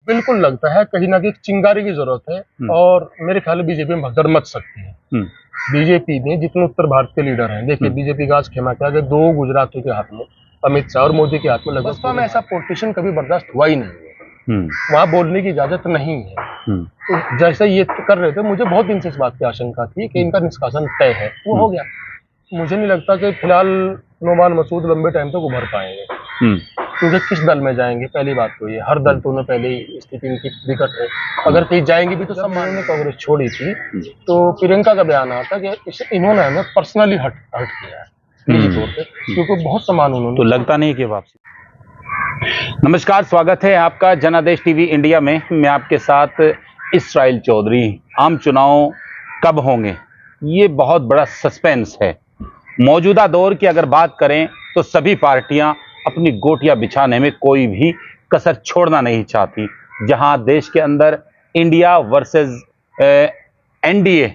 बिल्कुल लगता है कहीं ना कहीं चिंगारी की जरूरत है और मेरे ख्याल में बीजेपी में भगदड़ मच सकती है। बीजेपी में जितने उत्तर भारत के लीडर हैं, देखिए बीजेपी का आज खेमा क्या, दो गुजरातियों के हाथ में, अमित शाह और मोदी के हाथ में, लगभग बसपा में ऐसा पॉलिटिशियन कभी बर्दाश्त हुआ ही नहीं है। वहां बोलने की इजाजत नहीं है। तो जैसे ये कर रहे थे, मुझे बहुत दिन से इस बात की आशंका थी कि इनका निष्कासन तय है, वो हो गया। मुझे नहीं लगता कि फिलहाल नोमान मसूद लंबे टाइम तक उभर पाएंगे, क्योंकि किस दल में जाएंगे, पहली बात तो ये, हर दल तो उन्हें पहले ही स्थिति इनकी विकट है। अगर कहीं जाएंगे भी तो सब ने कांग्रेस छोड़ी थी, तो प्रियंका का बयान आता कि इन्होंने हमें पर्सनली हट किया है निजी तौर पे, क्योंकि बहुत सम्मान उन्होंने, तो लगता नहीं कि वापसी। नमस्कार, स्वागत है आपका जनादेश टीवी इंडिया में। मैं आपके साथ इसराइल चौधरी। आम चुनाव कब होंगे, ये बहुत बड़ा सस्पेंस है। मौजूदा दौर की अगर बात करें तो सभी पार्टियां अपनी गोटियां बिछाने में कोई भी कसर छोड़ना नहीं चाहती। जहां देश के अंदर इंडिया वर्सेस एनडीए,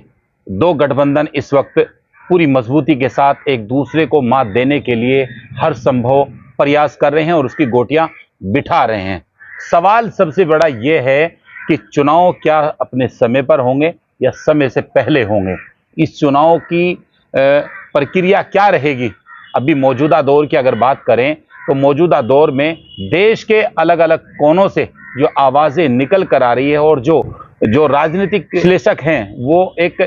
दो गठबंधन इस वक्त पूरी मजबूती के साथ एक दूसरे को मात देने के लिए हर संभव प्रयास कर रहे हैं और उसकी गोटियां बिठा रहे हैं। सवाल सबसे बड़ा यह है कि चुनाव क्या अपने समय पर होंगे या समय से पहले होंगे। इस चुनाव की प्रक्रिया क्या रहेगी। अभी मौजूदा दौर की अगर बात करें तो मौजूदा दौर में देश के अलग अलग कोनों से जो आवाजें निकल कर आ रही है और जो राजनीतिक विश्लेषक हैं वो एक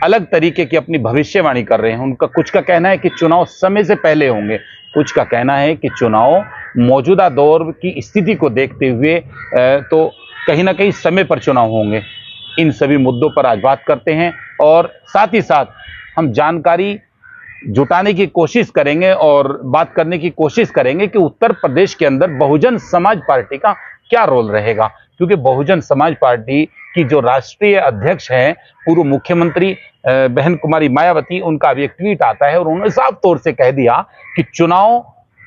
अलग तरीके की अपनी भविष्यवाणी कर रहे हैं। उनका कुछ का कहना है कि चुनाव समय से पहले होंगे, कुछ का कहना है कि चुनाव मौजूदा दौर की स्थिति को देखते हुए तो कहीं ना कहीं समय पर चुनाव होंगे। इन सभी मुद्दों पर आज बात करते हैं और साथ ही साथ हम जानकारी जुटाने की कोशिश करेंगे और बात करने की कोशिश करेंगे कि उत्तर प्रदेश के अंदर बहुजन समाज पार्टी का क्या रोल रहेगा। क्योंकि बहुजन समाज पार्टी की जो राष्ट्रीय अध्यक्ष हैं, पूर्व मुख्यमंत्री बहन कुमारी मायावती, उनका अभी एक ट्वीट आता है और उन्होंने साफ तौर से कह दिया कि चुनाव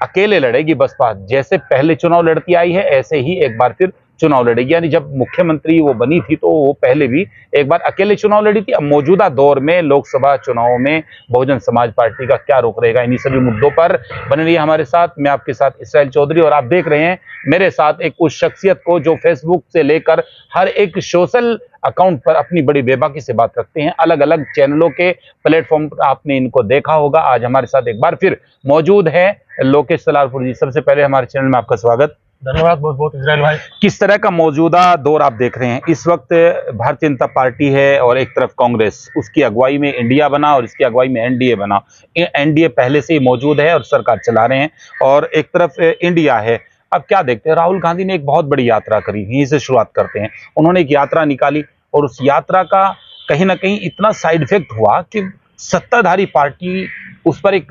अकेले लड़ेगी बसपा। जैसे पहले चुनाव लड़ती आई है ऐसे ही एक बार फिर चुनाव लड़ेगी। यानी जब मुख्यमंत्री वो बनी थी तो वो पहले भी एक बार अकेले चुनाव लड़ी थी। अब मौजूदा दौर में लोकसभा चुनाव में बहुजन समाज पार्टी का क्या रुख रहेगा, इन्हीं सभी मुद्दों पर बने रहिए हमारे साथ। मैं आपके साथ इसराइल चौधरी और आप देख रहे हैं मेरे साथ एक उस शख्सियत को जो फेसबुक से लेकर हर एक सोशल अकाउंट पर अपनी बड़ी बेबाकी से बात रखते हैं। अलग अलग चैनलों के प्लेटफॉर्म पर आपने इनको देखा होगा। आज हमारे साथ एक बार फिर मौजूद है लोकेश सलारपुर जी। सबसे पहले हमारे चैनल में आपका स्वागत। धन्यवाद बहुत बहुत इसराइल भाई। किस तरह का मौजूदा दौर आप देख रहे हैं इस वक्त? भारतीय जनता पार्टी है और एक तरफ कांग्रेस, उसकी अगुवाई में इंडिया बना और इसकी अगुवाई में एनडीए बना। एनडीए पहले से ही मौजूद है और सरकार चला रहे हैं और एक तरफ इंडिया है। अब क्या देखते हैं, राहुल गांधी ने एक बहुत बड़ी यात्रा करी, यहीं से शुरुआत करते हैं। उन्होंने एक यात्रा निकाली और उस यात्रा का कहीं ना कहीं इतना साइड इफेक्ट हुआ कि सत्ताधारी पार्टी उस पर एक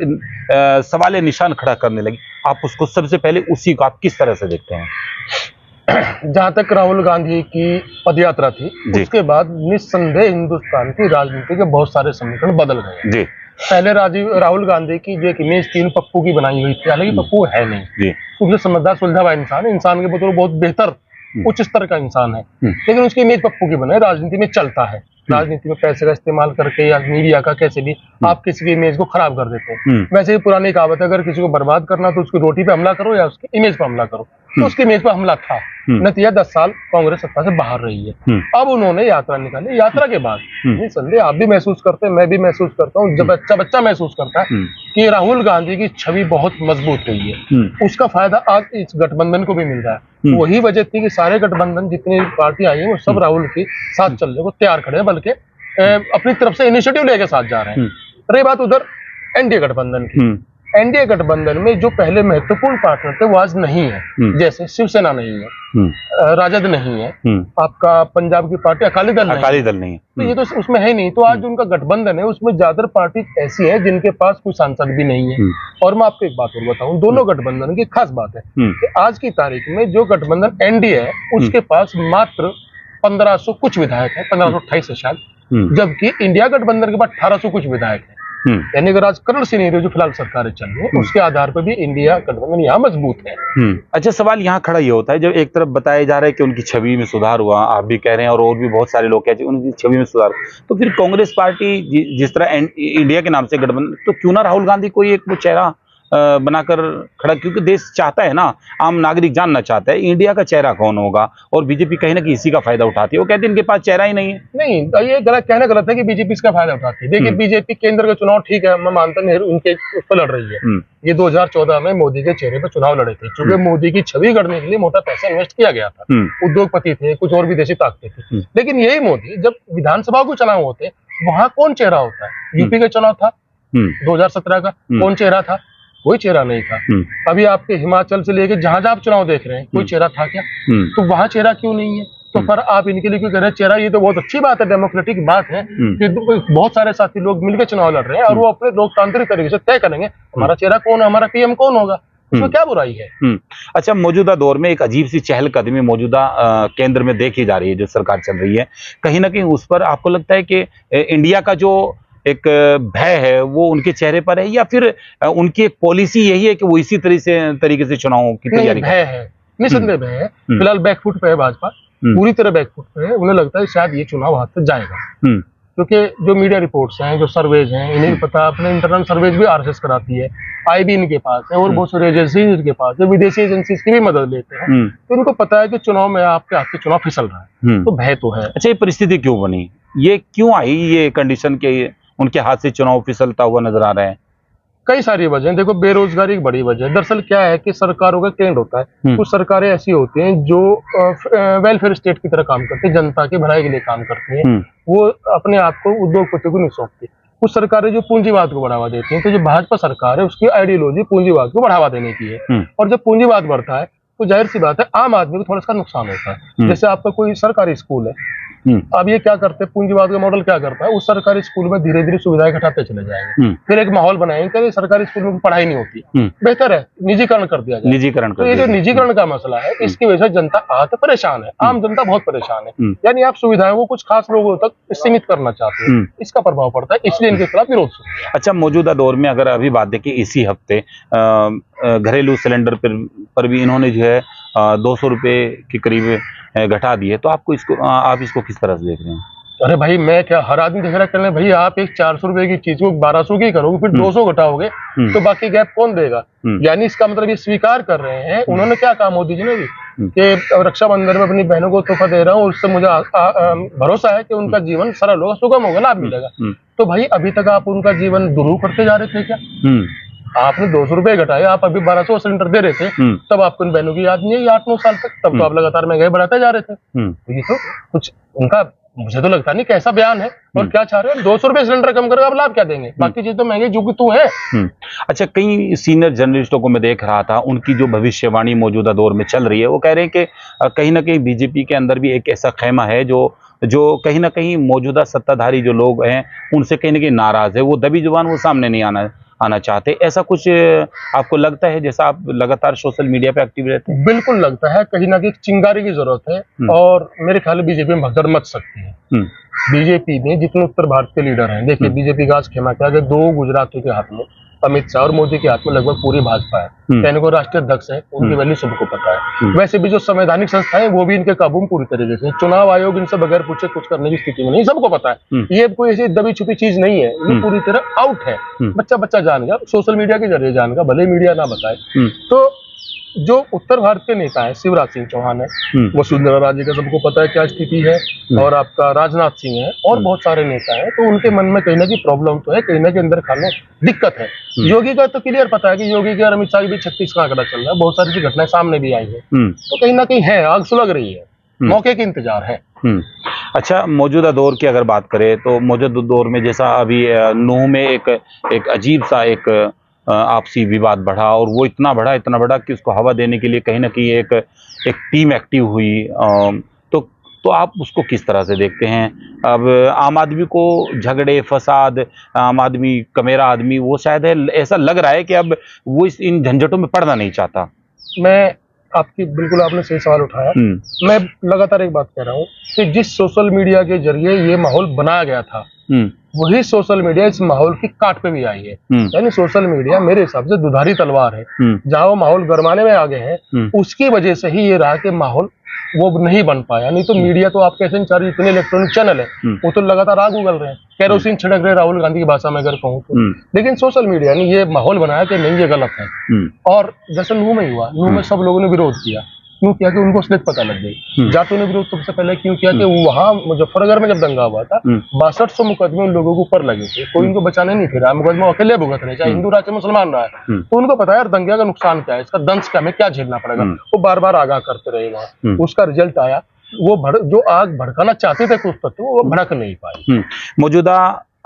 सवाल निशान खड़ा करने लगी। आप उसको सबसे पहले उसी को आप किस तरह से देखते हैं? जहां तक राहुल गांधी की पदयात्रा थी, उसके बाद निस्संदेह हिंदुस्तान की राजनीति के बहुत सारे समीकरण बदल गए जी। पहले राहुल गांधी की जो एक इमेज थी पप्पू की बनाई हुई थी, हालांकि पप्पू है नहीं, क्योंकि समझदार सुलझा हुआ इंसान के बतौर बहुत बेहतर उच्च स्तर का इंसान है, लेकिन उसकी इमेज पप्पू की बनाई। राजनीति में चलता है, राजनीति में पैसे का इस्तेमाल करके या मीडिया का कैसे भी आप किसी की इमेज को खराब कर देते हैं। वैसे ही पुरानी कहावत है, अगर किसी को बर्बाद करना तो उसकी रोटी पे हमला करो या उसकी इमेज पे हमला करो। तो उसकी इमेज पे हमला था। नतीजा 10 साल कांग्रेस सत्ता से बाहर रही है। अब उन्होंने यात्रा निकाली। यात्रा के बाद निसंदेह आप भी महसूस करते हैं, मैं भी महसूस करता हूँ, जब बच्चा महसूस करता है कि राहुल गांधी की छवि बहुत मजबूत हुई है। उसका फायदा आज इस गठबंधन को भी मिल रहा है। वही वजह थी कि सारे गठबंधन जितनी पार्टी आई है वो सब राहुल के साथ चलने को तैयार खड़े हैं, बल्कि अपनी तरफ से इनिशिएटिव लेके साथ जा रहे हैं। रही बात उधर एनडीए गठबंधन की, एनडीए गठबंधन में जो पहले महत्वपूर्ण पार्टनर थे वो आज नहीं है। जैसे शिवसेना नहीं है, राजद नहीं है, आपका पंजाब की पार्टी अकाली दल नहीं है, तो ये तो उसमें है नहीं। तो आज जो उनका गठबंधन है उसमें ज्यादातर पार्टी ऐसी है जिनके पास कोई सांसद भी नहीं है। और मैं आपको एक बात और बताऊं, दोनों गठबंधन की खास बात है कि आज की तारीख में जो गठबंधन एनडीए है उसके पास मात्र 1500 कुछ विधायक है, 1528 है शायद, जबकि इंडिया गठबंधन के पास 1800 कुछ विधायक है। यानी अगर आज करंट सिनेरियो जो फिलहाल सरकारें चल रही है उसके आधार पर भी इंडिया गठबंधन यहाँ मजबूत है। अच्छा, सवाल यहाँ खड़ा ये होता है, जब एक तरफ बताया जा रहा है कि उनकी छवि में सुधार हुआ, आप भी कह रहे हैं और भी बहुत सारे लोग कहते हैं उनकी छवि में सुधार, तो फिर कांग्रेस पार्टी जिस तरह इंडिया के नाम से गठबंधन, तो क्यों ना राहुल गांधी कोई एक वो चेहरा बनाकर खड़ा, क्योंकि देश चाहता है ना, आम नागरिक जानना चाहता है इंडिया का चेहरा कौन होगा, और बीजेपी कहीं ना कहीं इसी का फायदा उठाती है। वो कहते हैं इनके पास चेहरा ही नहीं है। नहीं, ये गलत कहना गलत है कि बीजेपी इसका फायदा उठाती है। देखिए, बीजेपी केंद्र का चुनाव ठीक है, मैं मानता नेहरू उनके उस पर लड़ रही है। ये 2014 में मोदी के चेहरे पर चुनाव लड़े थे, क्योंकि मोदी की छवि गढ़ने के लिए मोटा पैसा इन्वेस्ट किया गया था। उद्योगपति थे, कुछ और विदेशी ताकतें थी। लेकिन यही मोदी जब विधानसभा के चुनाव होते, वहां कौन चेहरा होता है? यूपी का चुनाव था 2017 का, कौन चेहरा था? कोई चेहरा नहीं था। अभी आपके हिमाचल से लेके जहां जहां आप चुनाव देख रहे हैं, कोई चेहरा था क्या? तो वहां चेहरा क्यों नहीं है? तो पर आप इनके लिए क्यों कह रहे हैं चेहरा? ये तो बहुत अच्छी बात है, डेमोक्रेटिक बात है कि बहुत सारे साथी लोग मिलकर चुनाव लड़ रहे हैं और वो अपने लोकतांत्रिक तरीके से तय करेंगे हमारा चेहरा कौन है, हमारा पीएम कौन होगा। इसमें क्या बुराई है? अच्छा, मौजूदा दौर में एक अजीब सी चहलकदमी मौजूदा केंद्र में देखी जा रही है, जो सरकार चल रही है, कहीं ना कहीं उस पर आपको लगता है कि इंडिया का जो एक भय है वो उनके चेहरे पर है, या फिर उनकी एक पॉलिसी यही है कि वो इसी तरीके से चुनाव की तैयारी भय है, निसंदेह भय है। फिलहाल बैकफुट पे है भाजपा, पूरी तरह बैकफुट पे है। उन्हें लगता है शायद ये चुनाव हाथ से जाएगा, क्योंकि जो मीडिया रिपोर्ट्स हैं, जो सर्वेज हैं, इन्हें भी पता, अपने इंटरनल सर्वेज भी आरएसएस कराती है, आईबी इनके पास है और बहुत सारी एजेंसी इनके पास है, विदेशी एजेंसीज की भी मदद लेते हैं। तो इनको पता है कि चुनाव में आपके हाथ से चुनाव फिसल रहा है, तो भय तो है। अच्छा, ये परिस्थिति क्यों बनी, ये क्यों आई, ये कंडीशन के उनके हाथ से चुनाव फिसलता हुआ नजर आ रहा है? कई सारी वजह। देखो, बेरोजगारी एक बड़ी वजह है। दरअसल क्या है कि सरकारों का ट्रेंड होता है, कुछ सरकारें ऐसी होती हैं जो वेलफेयर स्टेट की तरह काम करती है, जनता की भलाई के लिए काम करती हैं, वो अपने आप को उद्योगपति को नहीं सौंपती। कुछ सरकारें जो पूंजीवाद को बढ़ावा देती हैं, तो जो भाजपा सरकार है उसकी आइडियोलॉजी पूंजीवाद को बढ़ावा देने की है, और जब पूंजीवाद बढ़ता है तो जाहिर सी बात है आम आदमी को थोड़ा सा नुकसान होता है। जैसे आपका कोई सरकारी स्कूल है, अब ये क्या करते हैं, पूंजीवाद का मॉडल क्या करता है, उस सरकारी स्कूल में धीरे धीरे सुविधाएं घटाते चले जाएंगे, फिर एक माहौल बनाएंगे कि सरकारी स्कूल में पढ़ाई नहीं होती, बेहतर है निजीकरण कर दिया जाए। निजीकरण तो ये जो निजीकरण का मसला है, इसकी वजह से जनता आज परेशान है, आम जनता बहुत परेशान है। यानी आप सुविधाएं को कुछ खास लोगों तक सीमित करना चाहते हैं, इसका प्रभाव पड़ता है, इसलिए इनके खिलाफ विरोध शुरू हुआ। अच्छा, मौजूदा दौर में अगर अभी बात देखें, इसी हफ्ते घरेलू सिलेंडर पर भी इन्होंने जो है 200 रुपए के करीब घटा दिए, तो आप इसको किस तरह से देख रहे हैं? अरे भाई, मैं क्या, हर आदमी देख रहा है, भाई आप एक 400 रुपए की चीज को 1200 की करोगे, फिर 200 घटाओगे, तो बाकी गैप कौन देगा? यानी इसका मतलब ये स्वीकार कर रहे हैं, उन्होंने क्या कहा मोदी जी ने भी, कि रक्षाबंधन में अपनी बहनों को तोहफा दे रहा हूँ, उससे मुझे भरोसा है कि उनका जीवन सरल होगा, सुगम होगा, लाभ मिलेगा। तो भाई अभी तक आप उनका जीवन दुरूह करते जा रहे थे क्या? आपने 200 रुपए घटाए, आप अभी 1200 सिलेंडर दे रहे थे, तब आपको इन बहनों की याद नहीं है 8-9 साल तक, तब तो आप लगातार महंगाई बढ़ाते जा रहे थे। तो ये तो कुछ उनका, मुझे तो लगता नहीं कैसा बयान है, और क्या चाह रहे हैं, 200 रुपए सिलेंडर कम करके आप लाभ क्या देंगे? बाकी चीज तो महंगी जो कि तू है। अच्छा, कई सीनियर जर्नलिस्टों को मैं देख रहा था, उनकी जो भविष्यवाणी मौजूदा दौर में चल रही है, वो कह रहे हैं कि कहीं ना कहीं बीजेपी के अंदर भी एक ऐसा खेमा है जो कहीं ना कहीं मौजूदा सत्ताधारी जो लोग हैं उनसे कहीं ना कहीं नाराज है, वो दबी जुबान वो सामने नहीं आना चाहते। ऐसा कुछ आपको लगता है, जैसा आप लगातार सोशल मीडिया पे एक्टिव रहते हैं? बिल्कुल लगता है, कहीं ना कहीं चिंगारी की जरूरत है, और मेरे ख्याल में बीजेपी में भगदड़ मच सकती है। बीजेपी में जितने उत्तर भारत के लीडर हैं, देखिए बीजेपी का आज खेमा क्या है, 2 गुजराती के हाथ में अमित शाह और मोदी के हाथ में लगभग पूरी भाजपा है, कहने को राष्ट्रीय अध्यक्ष है, उनकी वैल्यू सबको पता है। वैसे भी जो संवैधानिक संस्थाएं वो भी इनके काबू में पूरी तरीके से, चुनाव आयोग इनसे बगैर पूछे कुछ करने की स्थिति में नहीं, सबको पता है। ये कोई ऐसी दबी छुपी चीज नहीं है, ये पूरी तरह आउट है, बच्चा जान गया, सोशल मीडिया के जरिए जान गया, भले मीडिया ना बताए। तो जो उत्तर भारत के नेता है, शिवराज सिंह चौहान है, वसुंधरा राजे का सबको पता है क्या स्थिति है, और आपका राजनाथ सिंह है, और बहुत सारे नेता हैं, तो उनके मन में कहीं ना कहीं प्रॉब्लम तो है, कहीं ना कहीं अंदर खाने दिक्कत है। योगी का तो क्लियर पता है कि योगी के और अमित शाह की भी 36 का आंकड़ा चल रहा है, बहुत सारी घटनाएं सामने भी आई है, तो कहीं ना कहीं है, आग सुलग रही है, मौके की इंतजार है। अच्छा, मौजूदा दौर की अगर बात करें तो मौजूदा दौर में जैसा अभी नूह में एक अजीब सा एक आपसी विवाद बढ़ा, और वो इतना बढ़ा कि उसको हवा देने के लिए कहीं ना कहीं एक टीम एक्टिव हुई। तो आप उसको किस तरह से देखते हैं? अब आम आदमी को झगड़े फसाद, आम आदमी कमेरा आदमी, वो शायद है, ऐसा लग रहा है कि अब वो इन झंझटों में पड़ना नहीं चाहता। मैं आपकी बिल्कुल, आपने सही सवाल उठाया। मैं लगातार एक बात कह रहा हूँ कि जिस सोशल मीडिया के जरिए ये माहौल बनाया गया था, वही सोशल मीडिया इस माहौल की काट पे भी आई है। यानी सोशल मीडिया मेरे हिसाब से दुधारी तलवार है, जहां वो माहौल गरमाने में आगे हैं, उसकी वजह से ही ये रहा कि माहौल वो नहीं बन पाया। नहीं तो मीडिया तो आप कैसे सारे इतने इलेक्ट्रॉनिक चैनल है, वो तो लगातार आग उगल रहे हैं, केरोसिन छिड़क रहे राहुल गांधी की भाषा में अगर कहूँ तो। लेकिन सोशल मीडिया ने ये माहौल बनाया कि नहीं, ये गलत है। और जैसे नूह में हुआ, नूह में सब लोगों ने विरोध किया। क्यों किया? कि उनको असलियत पता लग गई। जाटों ने विरोध सबसे पहले क्यों किया? कि वहां मुजफ्फरनगर में जब दंगा हुआ था, 6200 मुकदमे उन लोगों के ऊपर लगे थे, कोई उनको बचाने नहीं फिरा। मुकदमा अकेले भुगत रहे, चाहे हिंदू रहा चाहे मुसलमान रहा है। तो उनको पता है यार दंगे का नुकसान क्या है, इसका दंश क्या, हमें क्या झेलना पड़ेगा। वो बार बार आगाह करते रहे वहाँ। उसका रिजल्ट आया, वो जो आग भड़काना चाहते थे कुछ तत्व, वो भड़क नहीं पाई। मौजूदा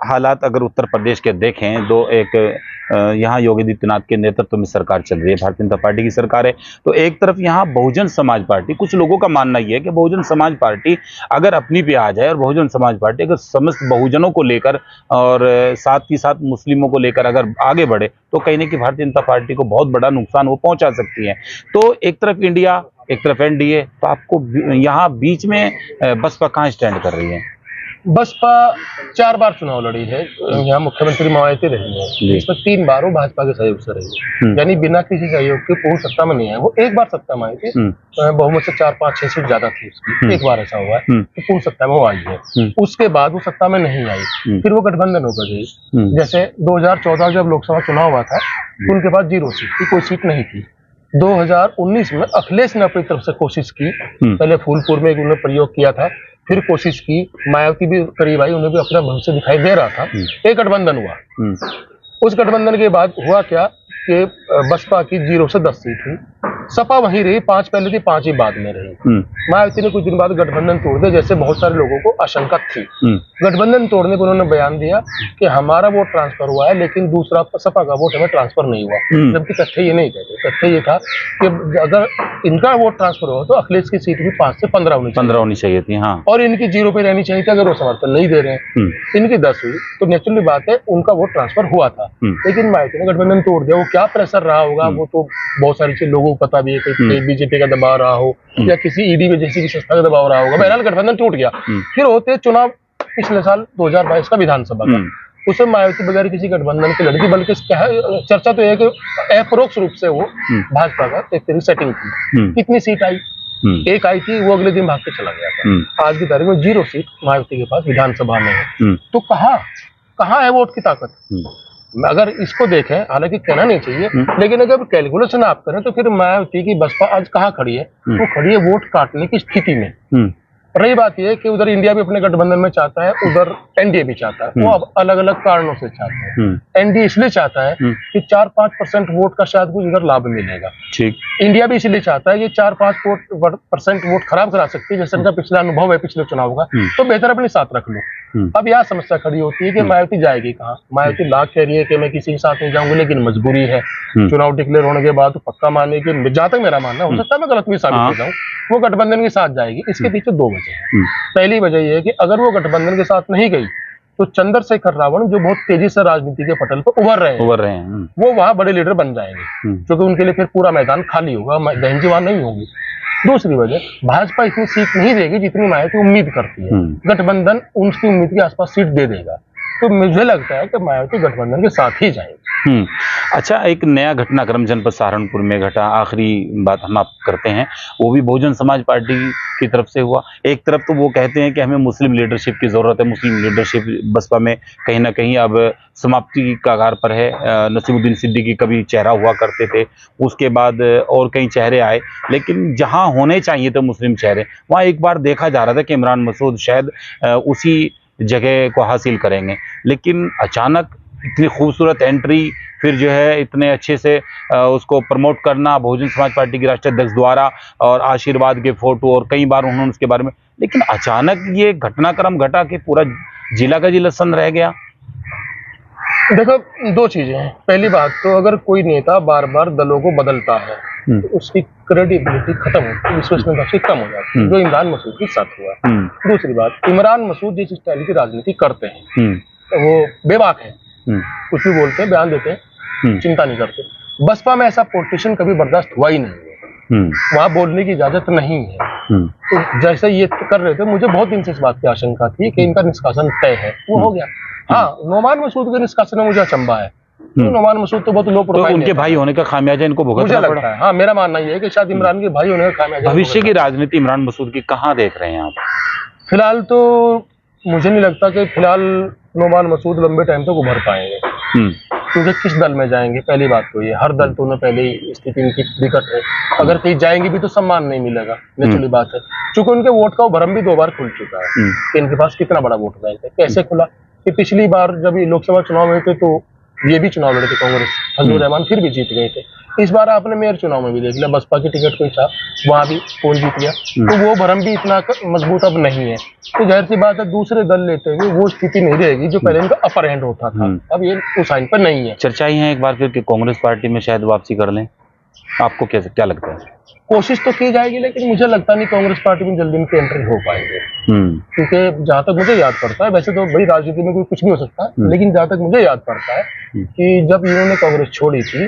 हालात अगर उत्तर प्रदेश के देखें तो एक यहाँ योगी आदित्यनाथ के नेतृत्व में सरकार चल रही है, भारतीय जनता पार्टी की सरकार है। तो एक तरफ यहाँ बहुजन समाज पार्टी, कुछ लोगों का मानना यह है कि बहुजन समाज पार्टी अगर अपनी पे आ जाए और बहुजन समाज पार्टी अगर समस्त बहुजनों को लेकर और साथ ही साथ मुस्लिमों को लेकर अगर आगे बढ़े तो कहीं ना कहीं भारतीय जनता पार्टी को बहुत बड़ा नुकसान वो पहुंचा सकती है। तो एक तरफ इंडिया, एक तरफ एनडीए, तो आपको यहाँ बीच में बसपा कहाँ स्टैंड कर रही है? बसपा 4 बार चुनाव लड़ी है, यहाँ मुख्यमंत्री मायावती रही है, इसमें 3 बार वो भाजपा के सहयोग से रही है, यानी बिना किसी सहयोग के पूर्ण सत्ता में नहीं है। वो एक बार सत्ता में आई थी, बहुमत से 4, 5, 6 सीट ज्यादा थी उसकी, एक बार ऐसा हुआ है तो पूर्ण सत्ता में वो आई है। उसके बाद वो सत्ता में नहीं आई, फिर वो गठबंधन होकर गई। जैसे 2014 जब लोकसभा चुनाव हुआ था, उनके पास 0 सीट थी, कोई सीट नहीं थी। 2019 में अखिलेश ने अपनी तरफ से कोशिश की, पहले फूलपुर में उन्होंने प्रयोग किया था, फिर कोशिश की, मायावती भी करीब आई, उन्हें भी अपना भविष्य दिखाई दे रहा था। एक गठबंधन हुआ। उस गठबंधन के बाद हुआ क्या कि बसपा की 0 से 10 सीट हुई, सपा वहीं रही, 5 पहले थी, 5 ही बाद में रही। मायावती ने कुछ दिन बाद गठबंधन तोड़ दिया, जैसे बहुत सारे लोगों को आशंका थी। गठबंधन तोड़ने पर उन्होंने बयान दिया कि हमारा वोट ट्रांसफर हुआ है, लेकिन दूसरा सपा का वोट हमें ट्रांसफर नहीं हुआ। जबकि तथ्य ये नहीं कहते, तथ्य ये था कि अगर इनका वोट ट्रांसफर हुआ तो अखिलेश की सीट भी 5 से 15 होनी चाहिए थी। हाँ। और इनकी 0 पे रहनी चाहिए थी, अगर वो समर्थन नहीं दे रहे हैं। इनकी 10 हुई, तो नेचुरली बात है उनका वोट ट्रांसफर हुआ था। लेकिन मायावती ने गठबंधन तोड़ दिया। वो क्या प्रेशर रहा होगा, वो तो बहुत सारी चीज लोगों को पता भी है, कि बीजेपी का दबाव रहा हो या किसी ईडी में जैसी की संस्था का दबाव रहा होगा। बहरहाल गठबंधन टूट गया। फिर होते चुनाव पिछले साल 2022 का विधानसभा का, उसमें मायावती बगैर किसी गठबंधन की लड़की, बल्कि चर्चा तो यह है कि अपरोक्ष रूप से वो भाजपा का एक तरीके सेटिंग थी। कितनी सीट आई? एक आई थी, वो अगले दिन भाग के चला गया था। आज की तारीख में 0 सीट मायावती के पास विधानसभा में है। तो कहाँ है वोट की ताकत? अगर इसको देखें, हालांकि कहना नहीं चाहिए, लेकिन अगर कैलकुलेशन आप करें तो फिर मायावती की बसपा आज कहाँ खड़ी है? वो खड़ी है वोट काटने की स्थिति में। रही बात यह कि उधर इंडिया भी अपने गठबंधन में चाहता है, उधर एनडीए भी चाहता है। वो अब अलग अलग कारणों से चाहते हैं। एनडीए इसलिए चाहता है कि 4-5% वोट का शायद कुछ उधर लाभ मिलेगा। ठीक। इंडिया भी इसलिए चाहता है कि 4-5% वोट खराब करा सकती है, जैसे उनका पिछला अनुभव है पिछले चुनाव का, तो बेहतर अपने साथ रख लो। अब यह समस्या खड़ी होती है कि मायावती जाएगी कहाँ? मायावती लाख कह रही है कि मैं किसी के साथ नहीं जाऊंगी, लेकिन मजबूरी है। चुनाव डिक्लेयर होने के बाद पक्का माने कि, जहां तक मेरा मानना, हो सकता है मैं गलत भी साबित हो जाऊं, वो गठबंधन के साथ जाएगी। इसके पीछे 2 वजह है। पहली वजह यह है कि अगर वो गठबंधन के साथ नहीं गई तो चंद्रशेखर रावण, जो बहुत तेजी से राजनीति के पटल पर उभर रहे हैं, वो वहां बड़े लीडर बन जाएंगे, क्योंकि उनके लिए फिर पूरा मैदान खाली होगा, बहन जी वहां नहीं होंगी। दूसरी वजह, भाजपा इतनी सीट नहीं देगी जितनी मायावती उम्मीद करती है। गठबंधन उनकी उम्मीद के आसपास सीट दे देगा। तो मुझे लगता है कि मायावती गठबंधन के साथ ही जाएगी। अच्छा, एक नया घटनाक्रम जनपद सहारनपुर में घटा, आखिरी बात हम आप करते हैं, वो भी बहुजन समाज पार्टी की तरफ से हुआ। एक तरफ तो वो कहते हैं कि हमें मुस्लिम लीडरशिप की जरूरत है, मुस्लिम लीडरशिप बसपा में कहीं ना कहीं अब समाप्ति की कगार पर है। नसीमुद्दीन सिद्दीकी कभी चेहरा हुआ करते थे, उसके बाद और कई चेहरे आए, लेकिन जहां होने चाहिए थे मुस्लिम चेहरे, वहां एक बार देखा जा रहा था कि इमरान मसूद शायद उसी जगह को हासिल करेंगे। लेकिन अचानक इतनी खूबसूरत एंट्री, फिर जो है इतने अच्छे से उसको प्रमोट करना बहुजन समाज पार्टी के राष्ट्रीय अध्यक्ष द्वारा, और आशीर्वाद के फोटो, और कई बार उन्होंने उसके बारे में, लेकिन अचानक ये घटनाक्रम घटा के पूरा जिला का जिला सन्न रह गया। देखो, 2 चीजें हैं। पहली बात तो अगर कोई नेता बार बार दलों को बदलता है तो उसकी क्रेडिबिलिटी खत्म होती है, विश्वसनीयता से कम हो जाती है, जो इमरान मसूद के साथ हुआ। दूसरी बात, इमरान मसूद जिस स्टाइल की राजनीति करते हैं वो बेबाक है, कुछ भी बोलते हैं, बयान देते हैं, चिंता नहीं करते। बसपा में ऐसा पॉलिटिशियन कभी बर्दाश्त हुआ ही नहीं है, वहां बोलने की इजाजत नहीं है। तो जैसे ये कर रहे थे, मुझे बहुत दिन से इस बात की आशंका थी कि इनका निष्कासन तय है, वो हो गया। हाँ, नोमान मसूद के निष्कासन में मुझे अचंभा है। नोमान मसूद तो बहुत लो तो प्रोफाइल उनके भाई होने का खामियाजा इनको मुझे भुगतना लगता पड़ा। है। हाँ, मेरा मानना ये है कि शायद इमरान के भाई होने का खामियाजा भविष्य की राजनीति इमरान मसूद की कहाँ देख रहे हैं आप? फिलहाल तो मुझे नहीं लगता कि फिलहाल नोमान मसूद लंबे टाइम तक उभर पाएंगे, क्योंकि किस दल में जाएंगे। पहली बात तो ये, हर दल तो उन्हें पहले ही स्थिति इनकी विकट है, अगर कहीं जाएंगे भी तो सम्मान नहीं मिलेगा, नेचुरली बात है। चूंकि उनके वोट का भरम भी 2 बार खुल चुका है कि इनके पास कितना बड़ा वोट बैंक है। कैसे खुला कि पिछली बार जब ये लोकसभा चुनाव में थे तो ये भी चुनाव लड़े थे कांग्रेस, फजलुर रहमान, फिर भी जीत गए थे। इस बार आपने मेयर चुनाव में भी देख लिया, बसपा की टिकट कोई था, वहां भी कौन जीत गया। तो वो भरम भी इतना मजबूत अब नहीं है, तो जाहिर सी बात है दूसरे दल लेते हुए वो स्थिति नहीं रहेगी जो पहले इनका अपर हैंड होता था। अब ये उस साइन पर नहीं है। चर्चाएं हैं एक बार फिर कि कांग्रेस पार्टी में शायद वापसी कर लें, आपको क्या लगता है? कोशिश तो की जाएगी, लेकिन मुझे लगता नहीं कांग्रेस पार्टी में जल्दी इनकी एंट्री हो पाएंगे, क्योंकि जहां तक मुझे याद पड़ता है, वैसे तो भाई राजनीति में कोई कुछ भी हो सकता है, लेकिन जहां तक मुझे याद पड़ता है कि जब इन्होंने कांग्रेस छोड़ी थी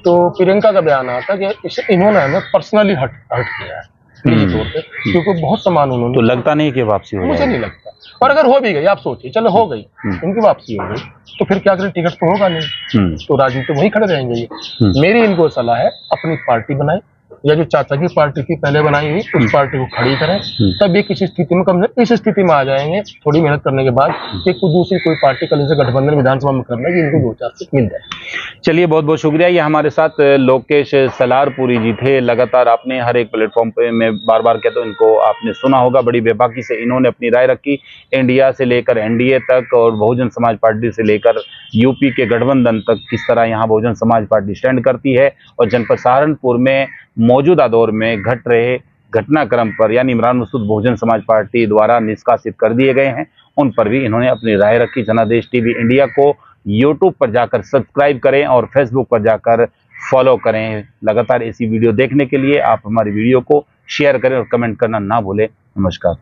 तो प्रियंका का बयान आता कि इसे इन्होंने हमें पर्सनली हट किया है निजी तौर पे, क्योंकि बहुत सम्मान उन्होंने। तो लगता नहीं कि वापसी हो? मुझे नहीं लगता। और अगर हो भी गई, आप सोचिए, चलो हो गई इनकी वापसी हो गई, तो फिर क्या करें, टिकट तो होगा नहीं, तो राजनीति वहीं खड़े रहेंगे ये। मेरी इनको सलाह है, अपनी पार्टी बनाए, या जो चाचा की पार्टी थी पहले बनाई हुई, उस पार्टी को खड़ी करें, तब ये किसी स्थिति में, कम से इस स्थिति में आ जाएंगे थोड़ी मेहनत करने के बाद कि दूसरी कोई पार्टी कल से गठबंधन विधानसभा में करना, कि इनको 2-4 सीट मिल जाए। चलिए, बहुत बहुत शुक्रिया। ये हमारे साथ लोकेश सलारपुरी जी थे। लगातार आपने हर एक प्लेटफॉर्म पे, मैं बार बार कहता हूँ, इनको आपने सुना होगा, बड़ी बेबाकी से इन्होंने अपनी राय रखी, इंडिया से लेकर एनडीए तक और बहुजन समाज पार्टी से लेकर यूपी के गठबंधन तक, किस तरह यहाँ बहुजन समाज पार्टी स्टैंड करती है। और जनपद सहारनपुर में मौजूदा दौर में घट रहे घटनाक्रम पर, यानी इमरान मसूद बहुजन समाज पार्टी द्वारा निष्कासित कर दिए गए हैं, उन पर भी इन्होंने अपनी राय रखी। जनादेश टीवी इंडिया को यूट्यूब पर जाकर सब्सक्राइब करें और फेसबुक पर जाकर फॉलो करें। लगातार ऐसी वीडियो देखने के लिए आप हमारी वीडियो को शेयर करें और कमेंट करना ना भूलें। नमस्कार।